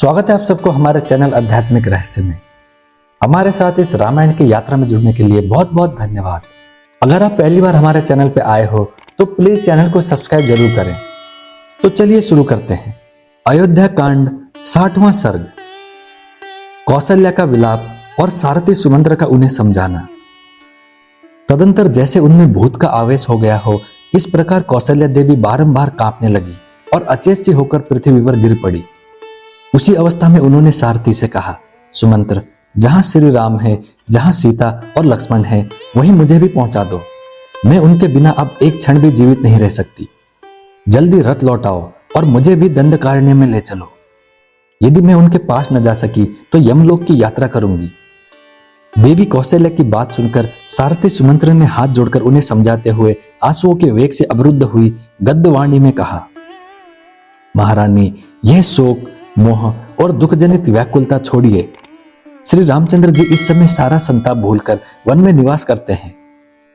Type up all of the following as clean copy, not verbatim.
स्वागत है आप सबको हमारे चैनल आध्यात्मिक रहस्य में। हमारे साथ इस रामायण की यात्रा में जुड़ने के लिए बहुत बहुत धन्यवाद। अगर आप पहली बार हमारे चैनल पे आए हो तो प्लीज चैनल को सब्सक्राइब जरूर करें। तो चलिए शुरू करते हैं। अयोध्या कांड 60वां सर्ग। कौशल्या का विलाप और सारथी सुमंत्र का उन्हें समझाना। तदंतर जैसे उनमें भूत का आवेश हो गया हो, इस प्रकार कौशल्या देवी बारंबार कांपने लगी और अचेत सी होकर पृथ्वी पर गिर पड़ी। उसी अवस्था में उन्होंने सारथी से कहा, सुमंत्र, जहां श्री राम है, जहां सीता और लक्ष्मण है, वहीं मुझे भी पहुंचा दो। मैं उनके बिना अब एक क्षण भी जीवित नहीं रह सकती। जल्दी रथ लौटाओ और मुझे भी दंडकारण्य में ले चलो। यदि मैं उनके पास न जा सकी तो यमलोक की यात्रा करूंगी। देवी कौशल्या की बात सुनकर सारथी सुमंत्र ने हाथ जोड़कर उन्हें समझाते हुए आंसुओं के वेग से अवरुद्ध हुई गद्यवाणी में कहा, महारानी, यह शोक, मोह और दुख जनित व्याकुलता छोड़िए। श्री रामचंद्र जी इस समय सारा संताप भूलकर वन में निवास करते हैं।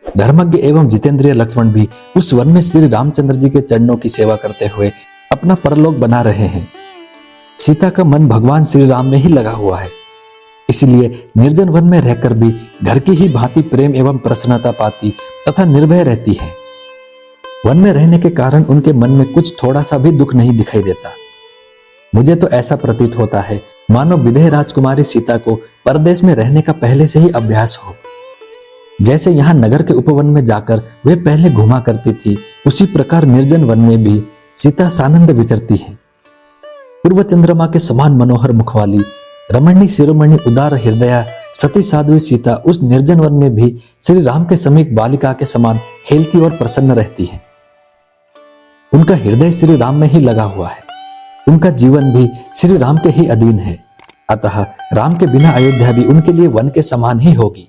धर्मज्ञ एवं जितेंद्रिय लक्ष्मण भी उस वन में श्री रामचंद्र जी के चरणों की सेवा करते हुए अपना परलोक बना रहे हैं। सीता का मन भगवान श्री राम में ही लगा हुआ है, इसलिए निर्जन वन में रहकर भी घर की ही भांति प्रेम एवं प्रसन्नता पाती तथा निर्भय रहती है। वन में रहने के कारण उनके मन में कुछ थोड़ा सा भी दुख नहीं दिखाई देता। मुझे तो ऐसा प्रतीत होता है मानो विदेह राजकुमारी सीता को परदेश में रहने का पहले से ही अभ्यास हो। जैसे यहाँ नगर के उपवन में जाकर वे पहले घुमा करती थी, उसी प्रकार निर्जन वन में भी सीता सानंद विचरती है। पूर्व चंद्रमा के समान मनोहर मुख वाली रमणी शिरोमणि उदार हृदया सती साध्वी सीता उस निर्जन वन में भी श्री राम के समीप बालिका के समान खेलती और प्रसन्न रहती है। उनका हृदय श्री राम में ही लगा हुआ है। उनका जीवन भी श्री राम के ही अधीन है। अतः राम के बिना अयोध्या भी उनके लिए वन के समान ही होगी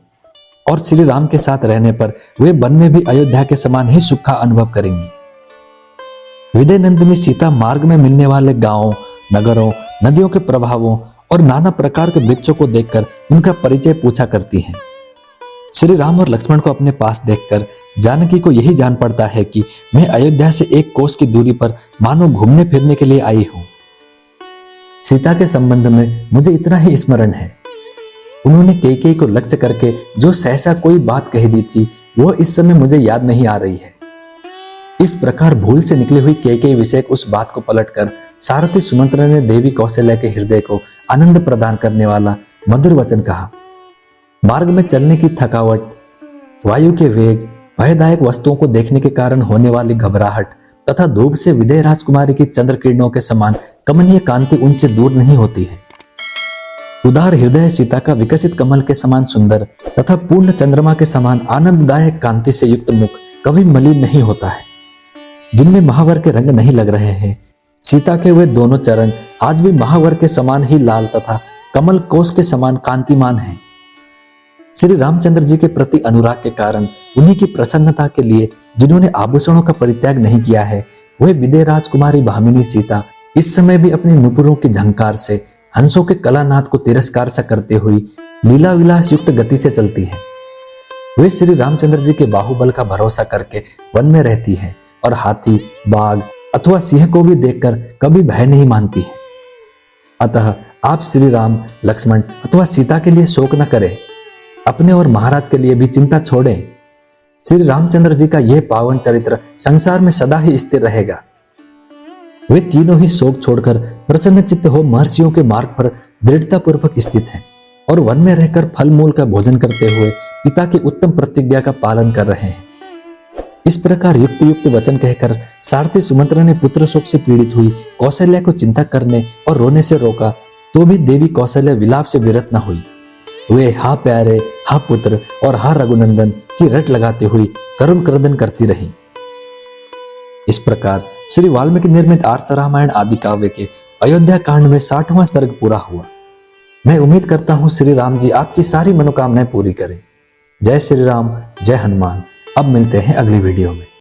और श्री राम के साथ रहने पर वे वन में भी अयोध्या के समान ही सुख का अनुभव करेंगी। विदय नंदिनी सीता मार्ग में मिलने वाले गांवों, नगरों, नदियों के प्रभावों और नाना प्रकार के वृक्षों को देखकर उनका परिचय पूछा करती हैं। श्री राम और लक्ष्मण को अपने पास देखकर जानकी को यही जान पड़ता है कि मैं अयोध्या से एक कोस की दूरी पर मानो घूमने फिरने के लिए आई हूं। सीता के संबंध में मुझे इतना ही स्मरण है, उन्होंने कैकेयी को लक्ष्य करके जो सहसा कोई बात कह दी थी, वो इस समय मुझे याद नहीं आ रही है। इस प्रकार भूल से निकली हुई कैकेयी विषयक उस बात को पलटकर सारथी सुमंत्र ने देवी कौशल्या के हृदय को आनंद प्रदान करने वाला मधुर वचन कहा। मार्ग में चलने की थकावट, वायु के वेग, भयदायक वस्तुओं को देखने के कारण होने वाली घबराहट तथा धूप से विदेह राजकुमारी की चंद्र किरणों के समान कमनीय कांति उनसे दूर नहीं होती है। उदार हृदय सीता का विकसित कमल के समान सुंदर तथा पूर्ण चंद्रमा के समान आनंददायक कांति से युक्त मुख कभी मलिन नहीं होता है। जिनमें महावर के रंग नहीं लग रहे हैं, सीता के वे दोनों चरण आज भी महावर के समान ही लाल तथा कमल कोश के समान कांतिमान हैं। श्री रामचंद्र जी के प्रति अनुराग के कारण उन्हीं की प्रसन्नता के लिए जिन्होंने आभूषणों का परित्याग नहीं किया है, वह विदेह राजकुमारी भामिनी सीता इस समय भी अपनी नुपुरों की झंकार से हंसों के कलानाद को तिरस्कार सा करते हुई लीला विलास युक्त गति से चलती है। वे श्री रामचंद्र जी के बाहुबल का भरोसा करके वन में रहती है और हाथी, बाघ अथवा सिंह को भी देखकर कभी भय नहीं मानती है। अतः आप श्री राम, लक्ष्मण अथवा सीता के लिए शोक न करें, अपने और महाराज के लिए भी चिंता छोड़ें। श्री रामचंद्र जी का यह पावन चरित्र संसार में सदा ही स्थिर रहेगा। वे तीनों ही शोक छोड़कर प्रसन्न चित्त हो महर्षियों के मार्ग पर दृढ़ता पूर्वक स्थित हैं और वन में रहकर फल मूल का भोजन करते हुए पिता की उत्तम प्रतिज्ञा का पालन कर रहे हैं। इस प्रकार युक्त युक्त वचन कहकर सारथी सुमंत्र ने पुत्र शोक से पीड़ित हुई कौशल्या को चिंता करने और रोने से रोका, तो भी देवी कौशल्या विलाप से विरत न हुई। वे हा प्यारे, हा पुत्र और हा रघुनंदन की रट लगाते हुई करुण क्रदन करती रही। इस प्रकार श्री वाल्मीकि निर्मित आर्ष रामायण आदि काव्य के अयोध्या कांड में 60वां सर्ग पूरा हुआ। मैं उम्मीद करता हूं श्री राम जी आपकी सारी मनोकामनाएं पूरी करें। जय श्री राम, जय हनुमान। अब मिलते हैं अगली वीडियो में।